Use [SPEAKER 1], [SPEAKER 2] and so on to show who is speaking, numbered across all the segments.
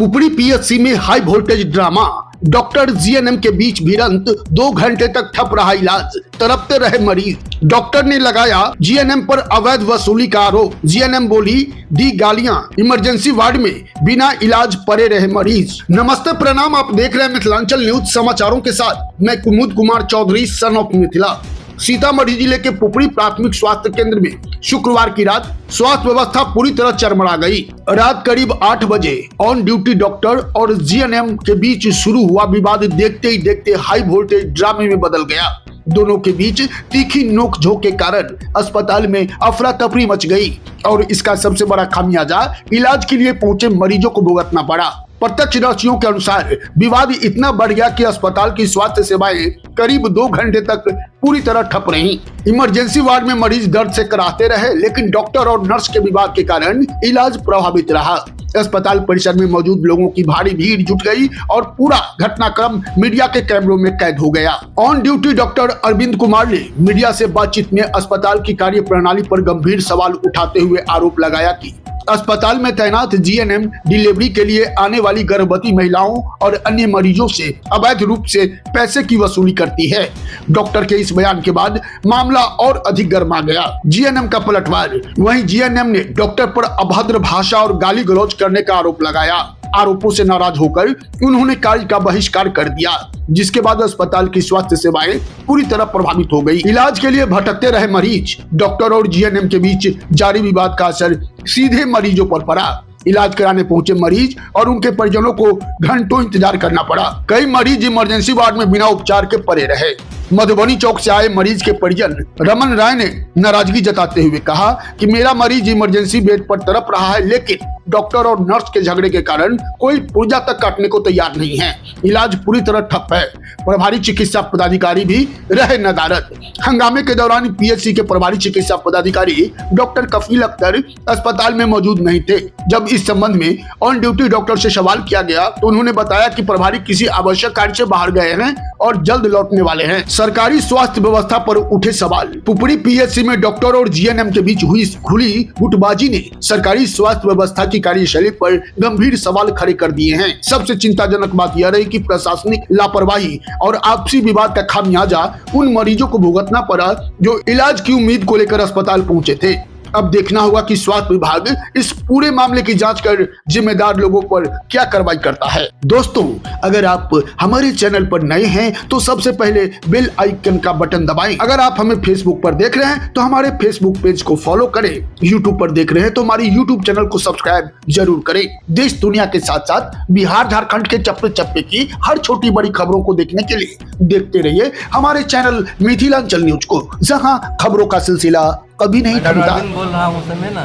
[SPEAKER 1] Pupri PHC में high voltage drama, doctor GNM के बीच भिड़ंत, 2 घंटे तक ठप रहा इलाज, तड़पते रहे मरीज। डॉक्टर ने लगाया जीएनएम पर अवैध वसूली का आरोप। जीएनएम बोली, दी गालियां, इमरजेंसी वार्ड में बिना इलाज पड़े रहे मरीज। नमस्ते प्रणाम, आप देख रहे हैं मिथिलांचल न्यूज समाचारों के साथ मैं कुमुद कुमार चौधरी, सन ऑफ मिथिला। सीतामढ़ी जिले के पुपरी प्राथमिक स्वास्थ्य केंद्र में शुक्रवार की रात स्वास्थ्य व्यवस्था पूरी तरह चरमरा गई। रात करीब 8 बजे ऑन ड्यूटी डॉक्टर और जीएनएम के बीच शुरू हुआ विवाद देखते ही देखते हाई वोल्टेज ड्रामे में बदल गया। दोनों के बीच तीखी नोकझोंक के कारण अस्पताल में अफरा तफरी मच गई और इसका सबसे बड़ा खामियाजा इलाज के लिए पहुंचे मरीजों को भुगतना पड़ा। प्रत्यक्षदर्शियों के अनुसार विवाद इतना बढ़ गया कि अस्पताल की स्वास्थ्य सेवाएं करीब 2 घंटे तक पूरी तरह ठप रहीं। इमरजेंसी वार्ड में मरीज दर्द से कराहते रहे, लेकिन डॉक्टर और नर्स के विवाद के कारण इलाज प्रभावित रहा। अस्पताल परिसर में मौजूद लोगों की भारी भीड़ जुट गई और पूरा घटनाक्रम मीडिया के कैमरों में कैद हो गया। On duty doctor Arvind Kumar ने मीडिया से बातचीत में अस्पताल की कार्य प्रणाली पर गंभीर सवाल उठाते हुए आरोप लगाया कि अस्पताल में तैनात जीएनएम डिलीवरी के लिए आने वाली गर्भवती महिलाओं और अन्य मरीजों से अवैध रूप से पैसे की वसूली करती है। डॉक्टर के इस बयान के बाद मामला और अधिक गर्मा गया। जीएनएम का पलटवार। वहीं जीएनएम ने डॉक्टर पर अभद्र भाषा और गाली गलौज करने का आरोप लगाया। आरोपों से नाराज होकर उन्होंने कार्य का बहिष्कार कर दिया, जिसके बाद अस्पताल की स्वास्थ्य सेवाएं पूरी तरह प्रभावित हो गई। इलाज के लिए भटकते रहे मरीज। डॉक्टर और जीएनएम के बीच जारी विवाद का असर सीधे मरीजों पर पड़ा। इलाज कराने पहुंचे मरीज और उनके परिजनों को घंटों इंतजार करना पड़ा। कई मरीज इमरजेंसी वार्ड में बिना उपचार के पड़े रहे। मधुबनी चौक से आए मरीज के परिजन रमन राय ने नाराजगी जताते हुए कहा कि मेरा मरीज इमरजेंसी बेड पर तड़प रहा है, लेकिन डॉक्टर और नर्स के झगड़े के कारण कोई पुर्जा तक काटने को तैयार नहीं है। इलाज पूरी तरह ठप है। प्रभारी चिकित्सा पदाधिकारी भी रहे नदारद। हंगामे के दौरान पीएचसी के प्रभारी चिकित्सा पदाधिकारी डॉक्टर कफील अख्तर अस्पताल में मौजूद नहीं थे। जब इस संबंध में ऑन ड्यूटी डॉक्टर से सवाल किया गया तो उन्होंने बताया कि प्रभारी किसी आवश्यक कार्य से बाहर गए हैं और जल्द लौटने वाले हैं। सरकारी स्वास्थ्य व्यवस्था पर उठे सवाल। पुपरी पीएचसी में डॉक्टर और जीएनएम के बीच हुई खुली गुटबाजी ने सरकारी स्वास्थ्य व्यवस्था की कार्यशैली पर गंभीर सवाल खड़े कर दिए हैं। सबसे चिंताजनक बात यह रही कि प्रशासनिक लापरवाही और आपसी विवाद का खामियाजा उन मरीजों को भुगतना पड़ा जो इलाज की उम्मीद को लेकर अस्पताल पहुंचे थे। अब देखना होगा कि स्वास्थ्य विभाग इस पूरे मामले की जांच कर जिम्मेदार लोगों पर क्या कार्रवाई करता है। दोस्तों, अगर आप हमारे चैनल पर नए हैं तो सबसे पहले बेल आइकन का बटन दबाएं। अगर आप हमें फेसबुक पर देख रहे हैं तो हमारे फेसबुक पेज को फॉलो करें। यूट्यूब पर देख रहे हैं तो हमारे यूट्यूब चैनल को सब्सक्राइब जरूर करें। देश दुनिया के साथ साथ बिहार झारखंड के चप्पे चप्पे की हर छोटी बड़ी खबरों को देखने के लिए देखते रहिए हमारे चैनल मिथिलांचल न्यूज को, जहां खबरों का सिलसिला कभी नहीं थमता।
[SPEAKER 2] बोल रहा हूँ समय ना,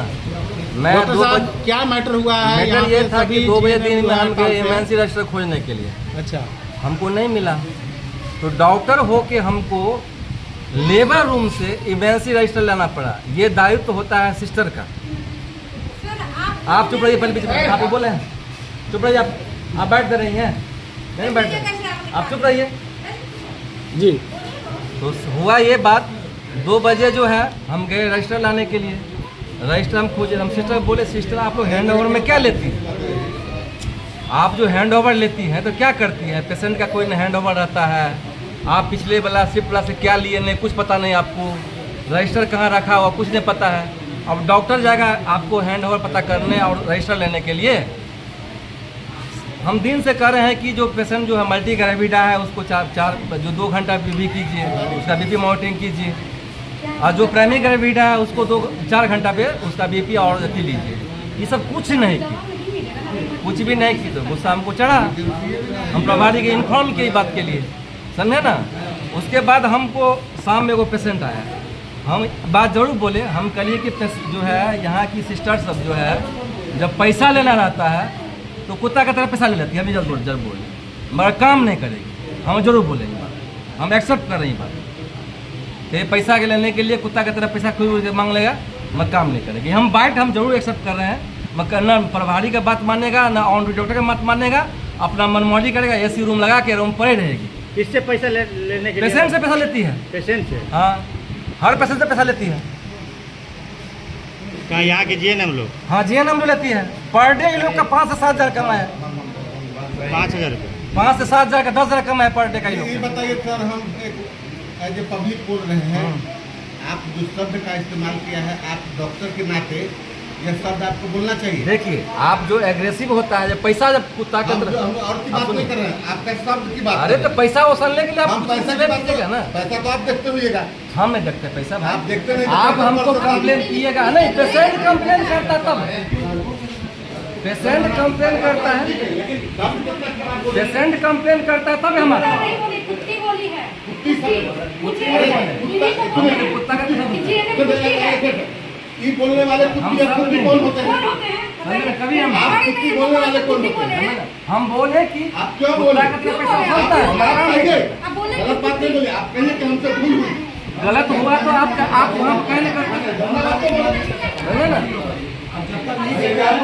[SPEAKER 2] मैं
[SPEAKER 3] क्या मैटर हुआ है?
[SPEAKER 2] मैटर ये था कि 2 बजे दिन में हमके इमरजेंसी रजिस्टर खोजने के लिए
[SPEAKER 3] अच्छा
[SPEAKER 2] हमको नहीं मिला, तो डॉक्टर हो के हमको लेबर रूम से इमरजेंसी रजिस्टर लाना पड़ा। ये दायित्व तो होता है सिस्टर का। आप चुप रहिए, पहले बीच में आप बोले हैं, चुप रहिए। आप बैठ रही हैं, नहीं बैठ रहे, आप चुप रहिए
[SPEAKER 3] जी।
[SPEAKER 2] तो हुआ ये बात, 2 बजे जो है हम गए रजिस्टर लाने के लिए। रजिस्टर हम खोजे, हम सिस्टर बोले, सिस्टर आप लोग हैंड ओवर में क्या लेती हैं? आप जो हैंड ओवर लेती हैं तो क्या करती हैं? पेशेंट का कोई हैंड ओवर रहता है, आप पिछले वाला शिफ्ट वाला से क्या लिए नहीं कुछ पता नहीं, आपको रजिस्टर कहाँ रखा हुआ कुछ नहीं पता है। अब डॉक्टर जाएगा आपको हैंड ओवर पता करने और रजिस्टर लेने के लिए। हम दिन से कह रहे हैं कि जो पेशेंट जो है मल्टी ग्रेविडा है उसको 2 घंटा बीपी कीजिए, उसका बीपी मॉनिटरिंग कीजिए, और जो प्राइमरी ग्रेविडा है उसको 4 घंटा पे उसका बीपी और पी लीजिए। ये सब कुछ नहीं की, कुछ भी नहीं की, तो गुस्सा हमको चढ़ा। हम प्रभारी के इन्फॉर्म किए बात के लिए, समझे ना। उसके बाद हमको शाम में वो पेशेंट आया, हम बात जरूर बोले, हम कहिए कि जो है यहाँ की सिस्टर सब जो है जब पैसा लेना रहता है तो कुत्ता की तरह पैसा ले लेती है। हम जरूर बोले, मगर काम नहीं करेगी, हम जरूर बोलेंगे बात, हम एक्सेप्ट कर रही बात। तो पैसा के लेने के लिए कुत्ता की तरह पैसा कोई मांग लेगा, मगर काम नहीं करेगी। हम बाइट हम जरूर एक्सेप्ट कर रहे हैं, मगर ना प्रभारी का बात मानेगा, ना ऑन ड्यूटी डॉक्टर का बात मानेगा, अपना मनमर्जी करेगा। एसी रूम लगा के रूम पड़े रहेगी।
[SPEAKER 3] किससे पैसा लेने के लिए?
[SPEAKER 2] पेशेंट से पैसा लेती है।
[SPEAKER 3] पेशेंट से?
[SPEAKER 2] हाँ, हर पेशेंट से पैसा लेती है।
[SPEAKER 3] कहाँ यहाँ के जीएनएम लोग?
[SPEAKER 2] हाँ, जीएनएम जो लेती है। पर डे ये लोग का 5 से 7 हज़ार कमाया है।
[SPEAKER 3] 5,000 रुपये।
[SPEAKER 2] 5 से 7 हज़ार का 10 हज़ार कम है पर डे का
[SPEAKER 4] ये बताइए सर, हम एज ए पब्लिक बोल रहे हैं, आप जो शब्द का इस्तेमाल किया है, आप डॉक्टर के नाते यह शब्द आपको बोलना चाहिए।
[SPEAKER 2] देखिए, आप जो एग्रेसिव होता है, जब पैसा जब कुत्ता के
[SPEAKER 4] हम
[SPEAKER 2] अंदर,
[SPEAKER 4] हम और की बात नहीं कर रहे हैं, आपका शब्द की बात
[SPEAKER 2] अरे
[SPEAKER 4] कर
[SPEAKER 2] तो
[SPEAKER 4] रहे
[SPEAKER 2] पैसा वसूलने के लिए
[SPEAKER 4] हैं।
[SPEAKER 2] आप
[SPEAKER 4] हम
[SPEAKER 2] कुछ
[SPEAKER 4] पैसा
[SPEAKER 2] ले
[SPEAKER 4] की बात
[SPEAKER 2] लीजिएगा ना।
[SPEAKER 4] पैसा तो आप देखते हुएगा।
[SPEAKER 2] हम नहीं देखते पैसा भाई।
[SPEAKER 4] आप देखते नहीं,
[SPEAKER 2] आप
[SPEAKER 4] देखते
[SPEAKER 2] हमको
[SPEAKER 4] परसों
[SPEAKER 2] कंप्लेन कीजिएगा नहीं, पेशेंट कंप्लेन करता तब, पेशेंट कंप्लेन करता है, पेशेंट कंप्लेन करता है तब हम आते हैं।
[SPEAKER 5] कुत्ती बोली है,
[SPEAKER 2] कुत्ता का
[SPEAKER 4] ये बोलने वाले कुत्ते
[SPEAKER 2] हम
[SPEAKER 4] कुत्ते
[SPEAKER 2] सब
[SPEAKER 4] कौन होते हैं?
[SPEAKER 2] कभी हम
[SPEAKER 4] आप कुत्ते बोलने वाले कौन होते हैं?
[SPEAKER 2] हम बोले कि
[SPEAKER 4] आप क्यों
[SPEAKER 2] कुत्ता
[SPEAKER 4] बोले?
[SPEAKER 2] का तो पैसा वसूलता है, हमारा नहीं।
[SPEAKER 5] अब बोले
[SPEAKER 4] गलत बात नहीं बोलिए, आप कहिए कि हमसे भूल हुई।
[SPEAKER 2] गलत हुआ तो आप वहाँ कहने का है ना।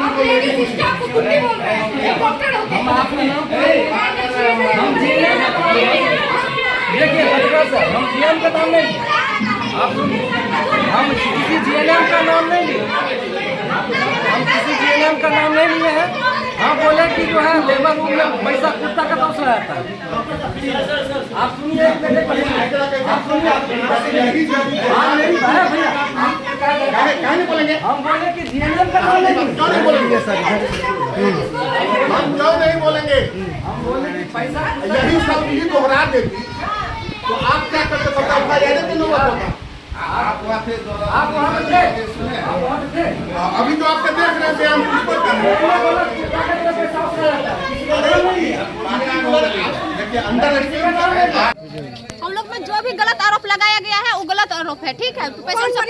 [SPEAKER 5] आप लेडीज स्टाफ को कुत्ती बोल रहे हैं, डॉक्टर होते हैं।
[SPEAKER 2] हम आपका नाम हम देखिए डॉक्टर साहब, हम जीएम का नाम नहीं, आप सुनिए, हम किसी जीएनएम का नाम नहीं लिए, हम किसी जीएनएम का नाम नहीं लिए हैं। हम बोले कि जो है लेबर रूम में पैसा कुत्ता का तो रहता है। आप सुनिए, आप सुनिए, हाँ मेरी भाई भैया,
[SPEAKER 4] काहे नहीं बोलेंगे?
[SPEAKER 2] हम बोले कि जीएनएम का नाम नहीं
[SPEAKER 4] क्यों नहीं बोलेंगे सर? हम क्यों नहीं बोलेंगे?
[SPEAKER 2] हम बोले कि पैसा
[SPEAKER 4] यही सब ही दोहरा देती तो आप क्या करते? पता जाने तो लोगों को
[SPEAKER 2] आप वहाँ पे थे, आप वहाँ पे थे।
[SPEAKER 4] अभी जो आपके देख रहे थे, हम रिपोर्ट कर रहे हैं। देखिए अंडर
[SPEAKER 6] हम लोग में जो भी गलत आरोप लगाया गया है वो गलत आरोप है, ठीक है। पेशेंट से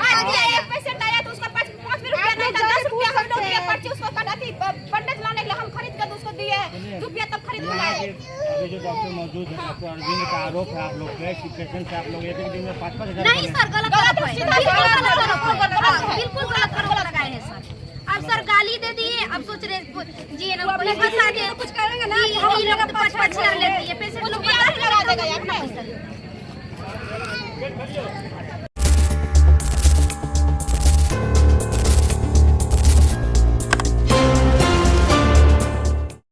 [SPEAKER 6] 5,000 आया तो उसका 5 रुपया नहीं था, 10 रुपया हम लोग दिए, पर्ची उसको कटाती पंडित लाने के लिए हम खरीद कर उसको दिए, रुपया तब खरीद कर लाए।
[SPEAKER 3] अभी जो डॉक्टर मौजूद है, डॉक्टर अरविंद का आरोप है आप लोग पे कि पेशेंट से आप लोग एक दिन में 5,000
[SPEAKER 6] नहीं सर, गलत आरोप है, बिल्कुल गलत आरोप लगाए हैं सर। अब सर गाली दे दिए, अब सोच रहे जीएनएम को फंसा दिए, कुछ करेंगे ना, ये लोग 5,000 लेती है, पेशेंट लोग लगा देगा यार।